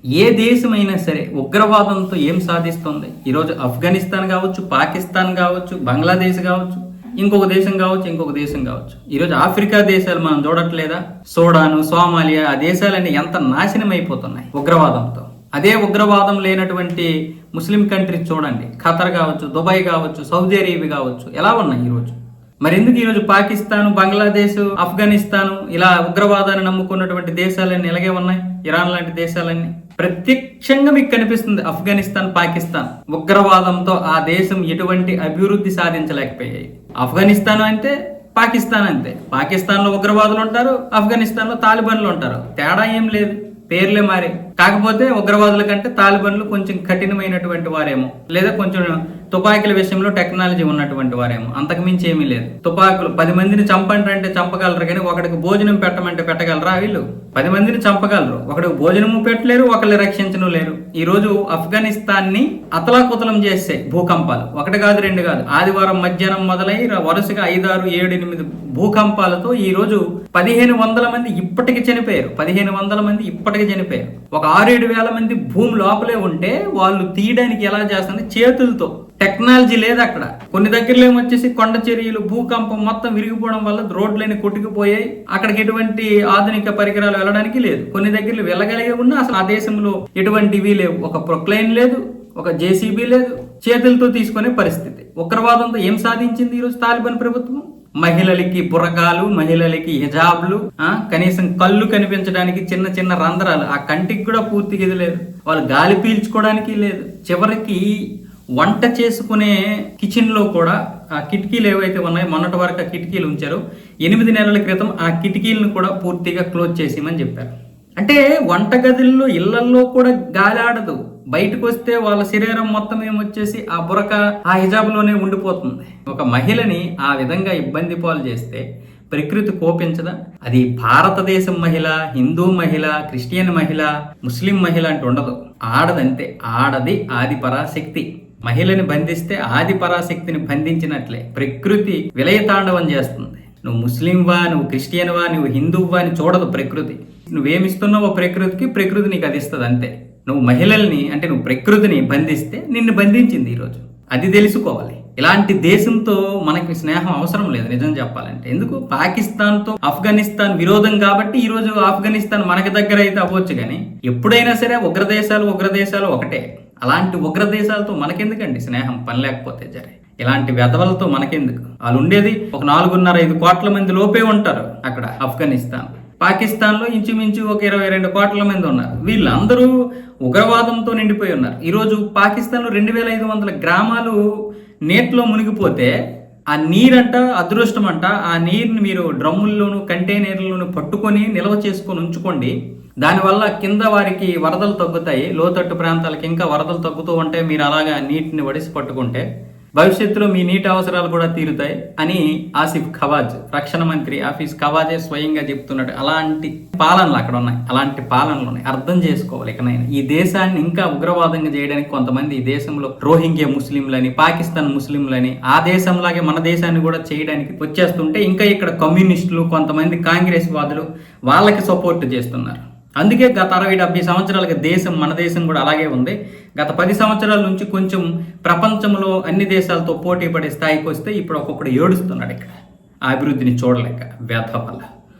ఏ దేశమైనా సరే ఉగ్రవాదంతో ఏం సాధిస్తుంది? ఈరోజు ఆఫ్ఘనిస్తాన్ కావచ్చు, పాకిస్తాన్ కావచ్చు, బంగ్లాదేశ్ కావచ్చు, ఇంకొక దేశం కావచ్చు. ఈరోజు ఆఫ్రికా దేశాలు మనం చూడట్లేదా? సూడాను, సోమాలియా, ఆ దేశాలన్నీ ఎంత నాశనం అయిపోతున్నాయి ఉగ్రవాదంతో. అదే ఉగ్రవాదం లేనటువంటి ముస్లిం కంట్రీస్ చూడండి, ఖతర్ కావచ్చు, దుబాయ్ కావచ్చు, సౌదీ అరేబియా కావచ్చు, ఎలా ఉన్నాయి ఈరోజు? మరి ఎందుకు ఈరోజు పాకిస్తాన్, బంగ్లాదేశ్, ఆఫ్ఘనిస్తాన్ ఇలా ఉగ్రవాదాన్ని నమ్ముకున్నటువంటి దేశాలన్నీ ఇలాగే ఉన్నాయి? ఇరాన్ లాంటి దేశాలన్నీ ప్రత్యక్షంగా మీకు కనిపిస్తుంది. ఆఫ్ఘనిస్తాన్, పాకిస్తాన్ ఉగ్రవాదంతో ఆ దేశం ఎటువంటి అభివృద్ధి సాధించలేకపోయాయి. ఆఫ్ఘనిస్తాన్ అంటే పాకిస్తాన్ అంతే. పాకిస్తాన్లో ఉగ్రవాదులు ఉంటారు, ఆఫ్ఘనిస్తాన్లో తాలిబాన్లు ఉంటారు. తేడా ఏం లేదు, పేర్లే మారే. కాకపోతే ఉగ్రవాదుల కంటే తాలిబాన్లు కొంచెం కఠినమైనటువంటి వారేమో, లేదా కొంచెం తుపాకీల విషయంలో టెక్నాలజీ ఉన్నటువంటి వారేమో, అంతకు మించి ఏమీ లేదు. తుపాకులు 10 మందిని చంపండి అంటే చంపగలరు, కానీ ఒకడికి భోజనం పెట్టమంటే పెట్టగలరా? వీళ్ళు 10 మందిని చంపగలరు, ఒకడికి భోజనము పెట్టలేరు, ఒకరిని రక్షించను లేరు. ఈ రోజు ఆఫ్ఘనిస్తాన్ ని అతలాకుతలం చేసే భూకంపాలు 1 కాదు 2 కాదు, ఆదివారం మధ్యాహ్నం మొదలై వరుసగా 5, 6, 7, 8 భూకంపాలతో ఈ రోజు 1500 మంది ఇప్పటికి చనిపోయారు. 1500 మంది ఇప్పటికి చనిపోయారు. ఒక 6-7 వేల మంది భూమి లోపలే ఉంటే వాళ్ళు తీయడానికి ఎలా చేస్తుంది? చేతులతో. టెక్నాలజీ లేదు అక్కడ. కొన్ని దగ్గరలో ఏమొచ్చేసి కొండ చర్యలు, భూకంపం మొత్తం విరిగిపోవడం వల్ల రోడ్లన్నీ కొట్టుకుపోయాయి. అక్కడికి ఎటువంటి ఆధునిక పరికరాలు వెళ్ళడానికి లేదు. కొన్ని దగ్గరలు వెళ్ళగలిగే ఉన్నా అసలు ఆ దేశంలో ఎటువంటివి లేవు. ఒక ప్రొక్లైన్ లేదు, ఒక జేసీబీ లేదు, చేతులతో తీసుకునే పరిస్థితి. ఉగ్రవాదంతో ఏం సాధించింది ఈరోజు తాలిబాన్ ప్రభుత్వం? మహిళలకి బురకాలు, మహిళలకి హిజాబ్లు, కనీసం కళ్ళు కనిపించడానికి చిన్న చిన్న రంధ్రాలు, ఆ కంటికి కూడా పూర్తిగా ఇది లేదు. వాళ్ళు గాలి పీల్చుకోవడానికి లేదు. చివరికి వంట చేసుకునే కిచెన్ లో కూడా ఆ కిటికీలు ఏవైతే ఉన్నాయో, మొన్నటి వరకు ఆ కిటికీలు ఉంచారు, 8 నెలల క్రితం ఆ కిటికీలను కూడా పూర్తిగా క్లోజ్ చేసేయమని చెప్పారు. అంటే వంటగదుల్లో, ఇళ్లల్లో కూడా గాలి ఆడదు. బయటకు వస్తే వాళ్ళ శరీరం మొత్తం ఏమొచ్చేసి ఆ బురక, ఆ హిజాబ్లోనే ఉండిపోతుంది. ఒక మహిళని ఆ విధంగా ఇబ్బంది పాలు చేస్తే ప్రకృతి కోపించదా? అది భారతదేశం మహిళ, హిందూ మహిళ, క్రిస్టియన్ మహిళ, ముస్లిం మహిళ అంటే ఉండదు. ఆడదంతే. ఆడది ఆది పరాశక్తి. మహిళని బంధిస్తే ఆది పరాశక్తిని బంధించినట్లే ప్రకృతి విలయతాండవం చేస్తుంది. నువ్వు ముస్లింవా, నువ్వు క్రిస్టియన్వా, నువ్వు హిందువువా అని చూడదు ప్రకృతి. నువ్వేమిస్తున్నావో ప్రకృతికి, ప్రకృతి నీకు అది ఇస్తుంది అంతే. నువ్వు మహిళల్ని అంటే నువ్వు ప్రకృతిని బంధిస్తే నిన్ను బంధించింది ఈరోజు. అది తెలుసుకోవాలి. ఇలాంటి దేశంతో మనకి స్నేహం అవసరం లేదు నిజం చెప్పాలంటే. ఎందుకు? పాకిస్తాన్తో ఆఫ్ఘనిస్తాన్ విరోధం కాబట్టి ఈరోజు ఆఫ్ఘనిస్తాన్ మనకి దగ్గర అయితే అవ్వచ్చు, కానీ ఎప్పుడైనా సరే ఉగ్రదేశాలు ఒకటే. అలాంటి ఉగ్రదేశాలతో మనకెందుకండి స్నేహం? పని లేకపోతే జరే ఇలాంటి వెధవలతో మనకెందుకు? వాళ్ళు ఉండేది ఒక 4.5 కోట్ల మంది లోపే ఉంటారు అక్కడ ఆఫ్ఘనిస్తాన్. పాకిస్తాన్లో ఇంచుమించు ఒక 22 కోట్ల మంది ఉన్నారు. వీళ్ళందరూ ఉగ్రవాదంతో నిండిపోయి ఉన్నారు. ఈరోజు పాకిస్తాన్లో 2500 గ్రామాలు నీటిలో మునిగిపోతే ఆ నీరంట అదృష్టం అంట. ఆ నీరుని మీరు డ్రమ్ముల్లోనూ కంటైనర్లలోనూ పట్టుకొని నిల్వ చేసుకొని ఉంచుకోండి. దానివల్ల కింద వారికి వరదలు తగ్గుతాయి. లోతట్టు ప్రాంతాలకి ఇంకా వరదలు తగ్గుతూ ఉంటే మీరు అలాగా నీటిని వడిసి పట్టుకుంటే భవిష్యత్తులో మీ నీటి అవసరాలు కూడా తీరుతాయి అని ఆసిఫ్ ఖవాజ్, రక్షణ మంత్రి ఆఫీస్ ఖవాజే స్వయంగా చెప్తున్నాడు. అలాంటి పాలనలు అక్కడ ఉన్నాయి, అలాంటి పాలనలు ఉన్నాయి. అర్థం చేసుకోవాలి. ఇకనైనా ఈ దేశాన్ని ఇంకా ఉగ్రవాదంగా చేయడానికి కొంతమంది ఈ దేశంలో రోహింగ్యా ముస్లింలని, పాకిస్తాన్ ముస్లింలని, ఆ దేశంలాగే మన దేశాన్ని కూడా చేయడానికి వచ్చేస్తుంటే ఇంకా ఇక్కడ కమ్యూనిస్టులు, కొంతమంది కాంగ్రెస్ వాదులు వాళ్ళకి సపోర్ట్ చేస్తున్నారు. అందుకే గత 60-70 సంవత్సరాలుగా మన దేశం కూడా అలాగే ఉంది. గత 10 సంవత్సరాల నుంచి కొంచెం ప్రపంచంలో అన్ని దేశాలతో పోటీ పడే స్థాయికి వస్తే ఇప్పుడు ఒక్కొక్కడు ఏడుస్తున్నాడు ఇక్కడ, ఆ అభివృద్ధిని చూడలేక. వ్యర్థ వల్ల